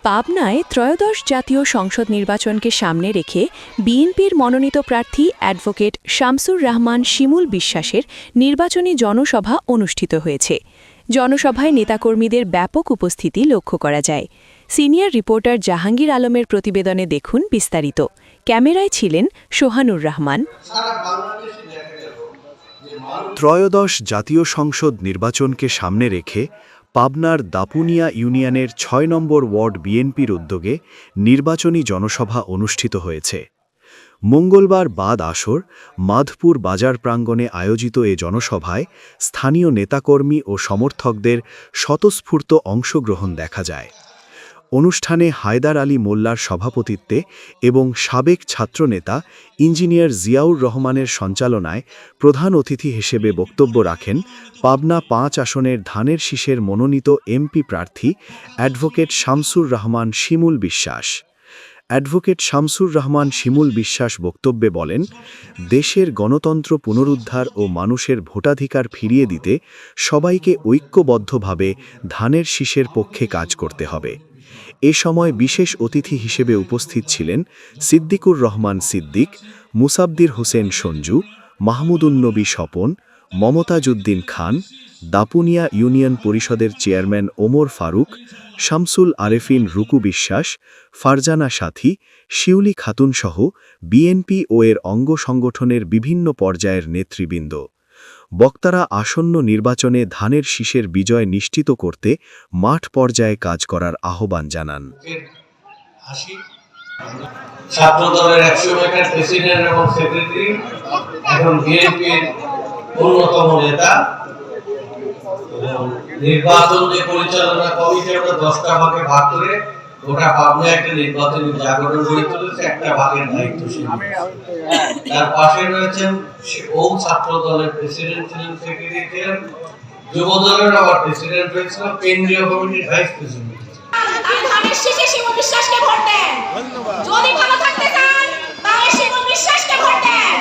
পাবনায় ত্রয়োদশ জাতীয় সংসদ নির্বাচনকে সামনে রেখে বিএনপির মনোনীত প্রার্থী অ্যাডভোকেট শামসুর রাহমান শিমুল বিশ্বাসের নির্বাচনী জনসভা অনুষ্ঠিত হয়েছে। জনসভায় নেতাকর্মীদের ব্যাপক উপস্থিতি লক্ষ্য করা যায়। সিনিয়র রিপোর্টার জাহাঙ্গীর আলমের প্রতিবেদনে দেখুন বিস্তারিত। ক্যামেরায় ছিলেন সোহানুর রহমান। ত্রয়োদশ জাতীয় সংসদ নির্বাচনকে সামনে রেখে পাবনার দাপুনিয়া ইউনিয়নের ৬ নম্বর ওয়ার্ড বিএনপির উদ্যোগে নির্বাচনী জনসভা অনুষ্ঠিত হয়েছে। মঙ্গলবার বাদ আসর মাধপুর বাজার প্রাঙ্গণে আয়োজিত এ জনসভায় স্থানীয় নেতাকর্মী ও সমর্থকদের স্বতঃস্ফূর্ত অংশগ্রহণ দেখা যায়। অনুষ্ঠানে হায়দার আলী মোল্লার সভাপতিত্বে এবং সাবেক ছাত্রনেতা ইঞ্জিনিয়ার জিয়াউর রহমানের সঞ্চালনায় প্রধান অতিথি হিসেবে বক্তব্য রাখেন পাবনা ৫ আসনের ধানের শীষের মনোনীত এমপি প্রার্থী অ্যাডভোকেট শামসুর রহমান শিমুল বিশ্বাস। অ্যাডভোকেট শামসুর রহমান শিমুল বিশ্বাস বক্তব্যে বলেন, দেশের গণতন্ত্র পুনরুদ্ধার ও মানুষের ভোটাধিকার ফিরিয়ে দিতে সবাইকে ঐক্যবদ্ধভাবে ধানের শীষের পক্ষে কাজ করতে হবে। এ সময় বিশেষ অতিথি হিসেবে উপস্থিত ছিলেন সিদ্দিকুর রহমান সিদ্দিক, মুসাবদির হোসেন সঞ্জু, মাহমুদুন্নবী স্বপন, মমতাজউদ্দিন খান, দাপুনিয়া ইউনিয়ন পরিষদের চেয়ারম্যান ওমর ফারুক, শামসুল আরেফিন রুকু বিশ্বাস, ফারজানা সাথী, শিউলি খাতুনসহ বিএনপি ও এর অঙ্গ সংগঠনের বিভিন্ন পর্যায়ের নেতৃবৃন্দ। বক্তারা আসন্ন নির্বাচনে ধানের শীষের বিজয় নিশ্চিত করতে মাঠ পর্যায়ে কাজ করার আহ্বান জানান। ছাত্রদলের ১০০ প্রেসিডেন্ট এবং সেক্রেটারি, এখন বিএনপির অন্যতম নেতা। নির্বাচন যে পরিচালনা কমিটি আমরা 10টা ভাগে ভাগ করে গোটা পাবনা একটা নির্বাচনী জাগরণ গড়ে তুলেছে, একটা ভাগের দায়িত্বশীল। তার পাশে রয়েছেন ও ছাত্র দলের প্রেসিডেন্ট ছিলেন, সেক্রেটারি ছিলেন, যুব দলের আবার প্রেসিডেন্ট হয়েছিল, কেন্দ্রীয় কমিটির ভাইস প্রেসিডেন্ট। ধানের শীষে শিমুল বিশ্বাসকে ভোট দেন। যদি ভালো থাকতে চান তাহলে শিমুল বিশ্বাসকে ভোট দেন।